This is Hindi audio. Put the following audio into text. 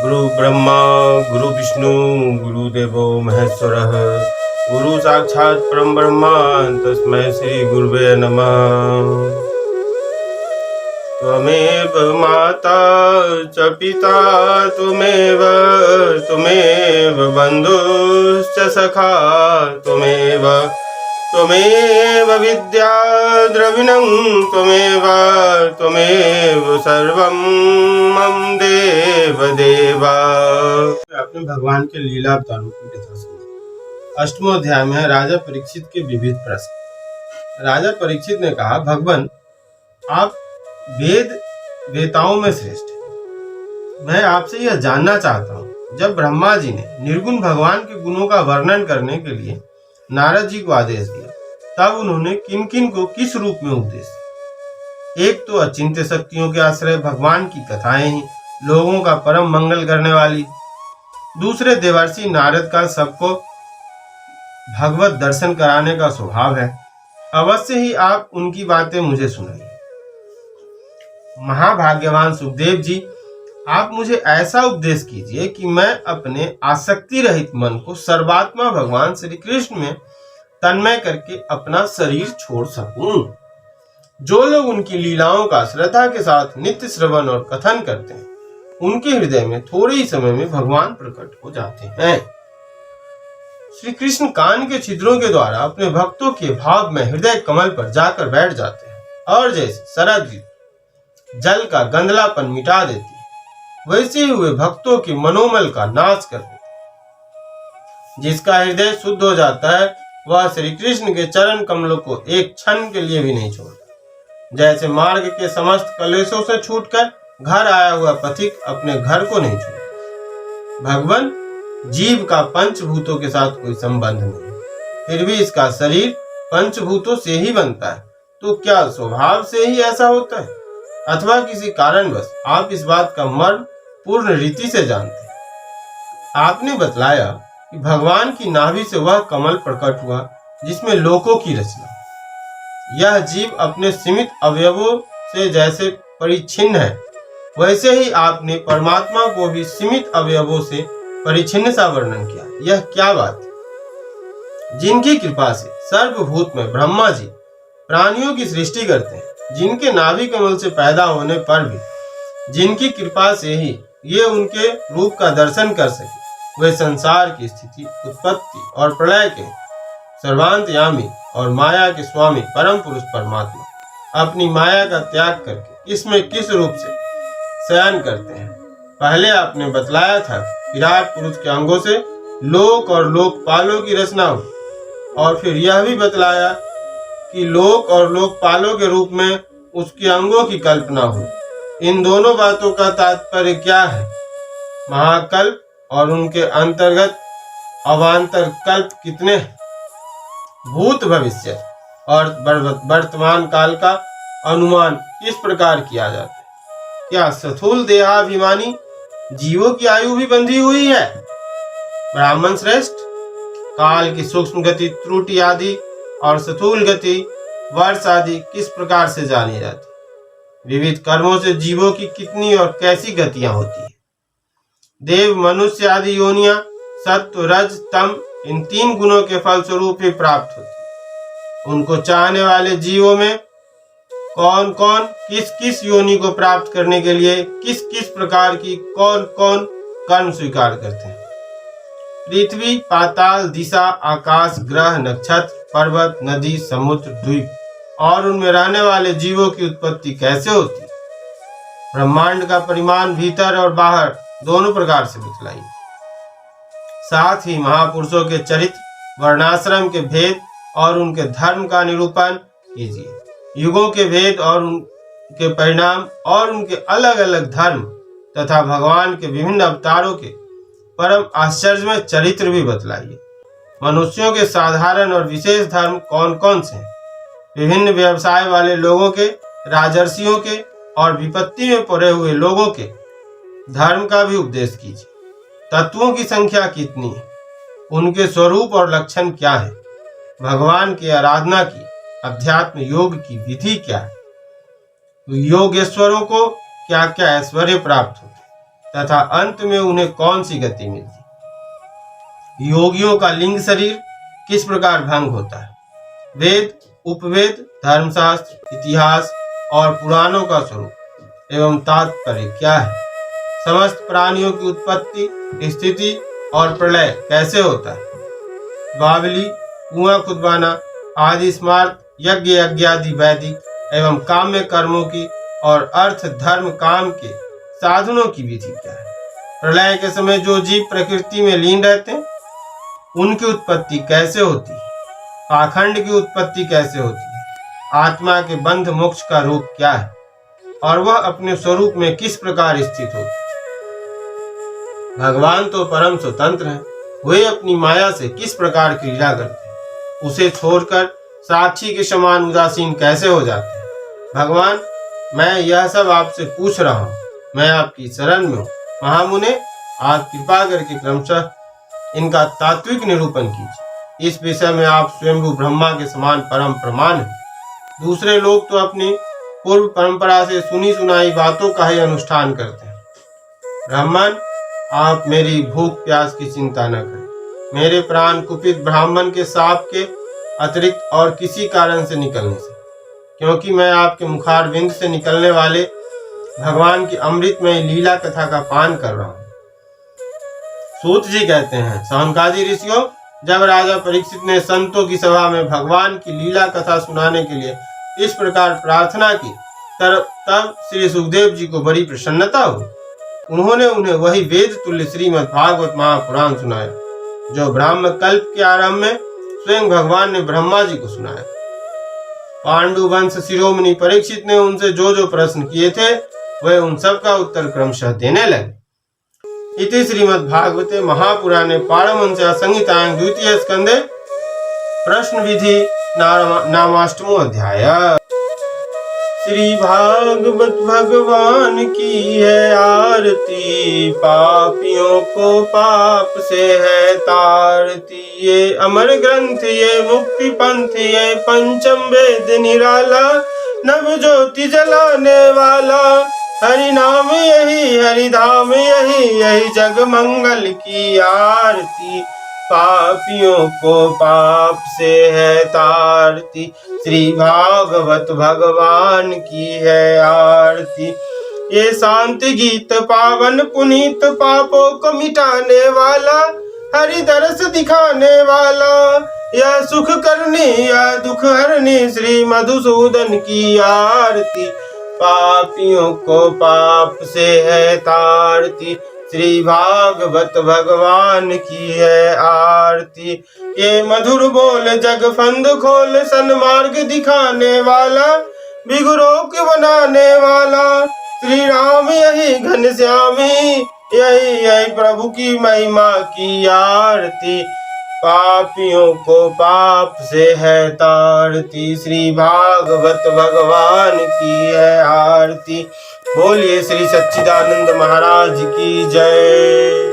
गुरु ब्रह्मा गुरु विष्णु गुरुदेवो महेश्वरः गुरु साक्षात् परम ब्रह्मा तस्मै श्री गुरुवे नमः। त्वमेव माता च पिता त्वमेव बन्धुश्च सखा त्वमेव विद्या द्रविणं त्वमेव सर्वं मम देव। आपने भगवान के लीला अवतारों की कथा सुनी। अष्टमों अध्याय में राजा परीक्षित के विविध प्रश्न। राजा परीक्षित ने कहा, भगवान आप वेताओं में श्रेष्ठ हैं। मैं आपसे यह जानना चाहता हूँ, जब ब्रह्मा जी ने निर्गुण भगवान के गुणों का वर्णन करने के लिए नारद जी को आदेश दिया, तब उन्होंने किन किन को किस रूप में उपदेश दिया। एक तो अचिंत्य शक्तियों के आश्रय भगवान की कथाएं ही लोगों का परम मंगल करने वाली। दूसरे देवर्षि नारद का सबको भगवत दर्शन कराने का स्वभाव है। अवश्य ही आप उनकी बातें मुझे सुनाइए। महाभाग्यवान सुखदेव जी, आप मुझे ऐसा उपदेश कीजिए कि मैं अपने आसक्ति रहित मन को सर्वात्मा भगवान श्री कृष्ण में तन्मय करके अपना शरीर छोड़ सकूं। जो लोग उनकी लीलाओं का श्रद्धा के साथ नित्य श्रवण और कथन करते हैं, उनके हृदय में थोड़े ही समय में भगवान प्रकट हो जाते हैं। श्री कृष्ण कान के छिद्रों के द्वारा अपने भक्तों के भाव में हृदय कमल पर जाकर बैठ जाते हैं और जैसे शरद जल का गंधलापन मिटा देती है, वैसे ही हुए भक्तों के मनोमल का नाश कर देते हैं। जिसका हृदय शुद्ध हो जाता है, वह श्री कृष्ण के चरण कमलों को एक क्षण के लिए भी नहीं छोड़ता। जैसे मार्ग के समस्त कलेशों से छूटकर घर आया हुआ पथिक अपने घर को नहीं छोड़ता। भगवान जीव का पंचभूतों के साथ कोई संबंध नहीं, फिर भी इसका शरीर पंचभूतों से ही बनता है। तो क्या स्वभाव से ही ऐसा होता है, अथवा किसी कारणवश आप इस बात का मर्म पूर्ण रीति से जानते हैं? आपने बतलाया कि भगवान की नाभि से वह कमल प्रकट हुआ जिसमें लोकों की रचना। यह जीव अपने सीमित अवयवों से जैसे परिच्छिन्न है, वैसे ही आपने परमात्मा को भी सीमित अवयवों से परिच्छिन्न सा वर्णन किया। यह क्या बात है? जिनकी कृपा से सर्वभूत में ब्रह्मा जी प्राणियों की सृष्टि करते हैं, जिनके नाभि कमल से पैदा होने पर भी जिनकी कृपा से ही ये उनके रूप का दर्शन कर सके, वे संसार की स्थिति, उत्पत्ति और प्रलय के सर्वांतयामी और माया के स्वामी परम पुरुष परमात्मा अपनी माया का त्याग करके किसमें किस रूप से शयन करते हैं। पहले आपने बतलाया था विराट पुरुष के अंगों से लोक और लोकपालों की रचना हुई, और फिर यह भी बतलाया कि लोक और लोकपालों के रूप में उसके अंगों की कल्पना हुई। इन दोनों बातों का तात्पर्य क्या है? महाकल्प और उनके अंतर्गत अवान्तर कल्प कितने हैं? भूत भविष्य और वर्तमान काल का अनुमान किस प्रकार किया जाता है? क्या स्थूल देहाभिमानी जीवों की आयु भी बंधी हुई है? ब्राह्मण श्रेष्ठ, काल की सूक्ष्म गति, त्रुटि आदि और स्थूल गति, वर्ष आदि किस प्रकार से जानी जाती? विविध कर्मों से जीवों की कितनी और कैसी गतियां होती है? देव, मनुष्य आदि योनियां सत्व, रज, तम इन तीन गुणों के फलस्वरूप ही प्राप्त होती है। उनको चाहने वाले जीवों में कौन कौन किस किस योनि को प्राप्त करने के लिए किस किस प्रकार की कौन कौन कर्म स्वीकार करते हैं? पृथ्वी, पाताल, दिशा, आकाश, ग्रह, नक्षत्र, पर्वत, नदी, समुद्र, द्वीप और उनमें रहने वाले जीवों की उत्पत्ति कैसे होती है? ब्रह्मांड का परिमाण भीतर और बाहर दोनों प्रकार से बतलाइए। साथ ही महापुरुषों के चरित्र, वर्णाश्रम के भेद और उनके धर्म का निरूपण कीजिए। युगों के भेद और उनके परिणाम और उनके अलग अलग धर्म तथा भगवान के विभिन्न अवतारों के परम आश्चर्यमय चरित्र भी बतलाइए। मनुष्यों के साधारण और विशेष धर्म कौन कौन से हैं? विभिन्न व्यवसाय वाले लोगों के, राजर्षियों के और विपत्ति में पड़े हुए लोगों के धर्म का भी उपदेश कीजिए। तत्वों की संख्या कितनी है? उनके स्वरूप और लक्षण क्या है? भगवान की आराधना की, अध्यात्म योग की विधि क्या है? योगेश्वरों को क्या क्या ऐश्वर्य प्राप्त होते? तथा अंत में उन्हें कौन सी गति मिलती। योगियों का लिंग शरीर किस प्रकार भंग होता है। वेद, उपवेद, धर्मशास्त्र, इतिहास और पुराणों का स्वरूप एवं तात्पर्य क्या है। समस्त प्राणियों की उत्पत्ति, स्थिति और प्रलय कैसे होता है। बावली, कुआं खुदवाना आदि स्मार्त यज्ञ यज्ञादि वैदिक एवं काम्य कर्मों की और अर्थ धर्म काम के साधनों की विधि क्या है। प्रलय के समय जो जीव प्रकृति में लीन रहते हैं उनकी उत्पत्ति कैसे होती है। पाखंड की उत्पत्ति कैसे होती है। आत्मा के बंध मोक्ष का रूप क्या है और वह अपने स्वरूप में किस प्रकार स्थित होती है। भगवान तो परम स्वतंत्र हैं, वे अपनी माया से किस प्रकार क्रीड़ा करते हैं। उसे छोड़कर साक्षी के समान उदासीन कैसे हो जाते हैं। भगवान, मैं यह सब आपसे पूछ रहा हूँ, मैं आपकी शरण में हूँ। महामुने, आप कृपा करके क्रमशः इनका तात्विक निरूपण कीजिए। इस विषय में आप स्वयंभू ब्रह्मा के समान परम प्रमाण हैं। दूसरे लोग तो अपनी पूर्व परंपरा से सुनी सुनाई बातों का ही अनुष्ठान करते हैं। ब्राह्मण, आप मेरी भूख प्यास की चिंता न करें। मेरे प्राण कुपित ब्राह्मण के साप के अतिरिक्त और किसी कारण से निकल नहीं सकते, क्योंकि मैं आपके मुखारविंद से निकलने वाले भगवान की अमृतमय लीला कथा का पान कर रहा हूँ। सूत जी कहते हैं, सौनकादि ऋषियों, जब राजा परीक्षित ने संतों की सभा में भगवान की लीला कथा सुनाने के लिए इस प्रकार प्रार्थना की, तब श्री सुखदेव जी को बड़ी प्रसन्नता हुई। उन्होंने उन्हें वही वेद तुल्य श्रीमद् भागवत महापुराण सुनाया, जो ब्राह्म कल्प के आरंभ में स्वयं भगवान ने ब्रह्मा जी को सुनाया। पांडु वंश शिरोमणि परीक्षित ने उनसे जो जो प्रश्न किए थे, वे उन सब का उत्तर क्रमशः देने लगे। इति श्रीमद्भागवते महापुराणे पारमहंस्यां संहितायां द्वितीय स्कंदे प्रश्न विधि नामाष्टमो अध्याय। श्री भागवत भगवान की है आरती, पापियों को पाप से है तारती। ये अमर ग्रंथ, ये मुक्ति पंथ, ये पंचम वेद निराला, नव ज्योति जलाने वाला। हरि नाम यही, हरि धाम यही, यही जग मंगल की आरती। पापियों को पाप से है तारती, श्री भागवत भगवान की है आरती। ये शांति गीत पावन पुनीत, पापों को मिटाने वाला, हरि दरस दिखाने वाला। यह सुख करनी, यह दुख हरनी, श्री मधुसूदन की आरती। पापियों को पाप से है तारती, श्री भागवत भगवान की है आरती। ये मधुर बोल जग फंद खोल, सन्मार्ग दिखाने वाला, बिगुरों को बनाने वाला। श्री राम यही घनश्यामी, यही यही प्रभु की महिमा की आरती। पापियों को पाप से है तारती, श्री भागवत भगवान की है आरती। बोलिए श्री सच्चिदानंद महाराज की जय।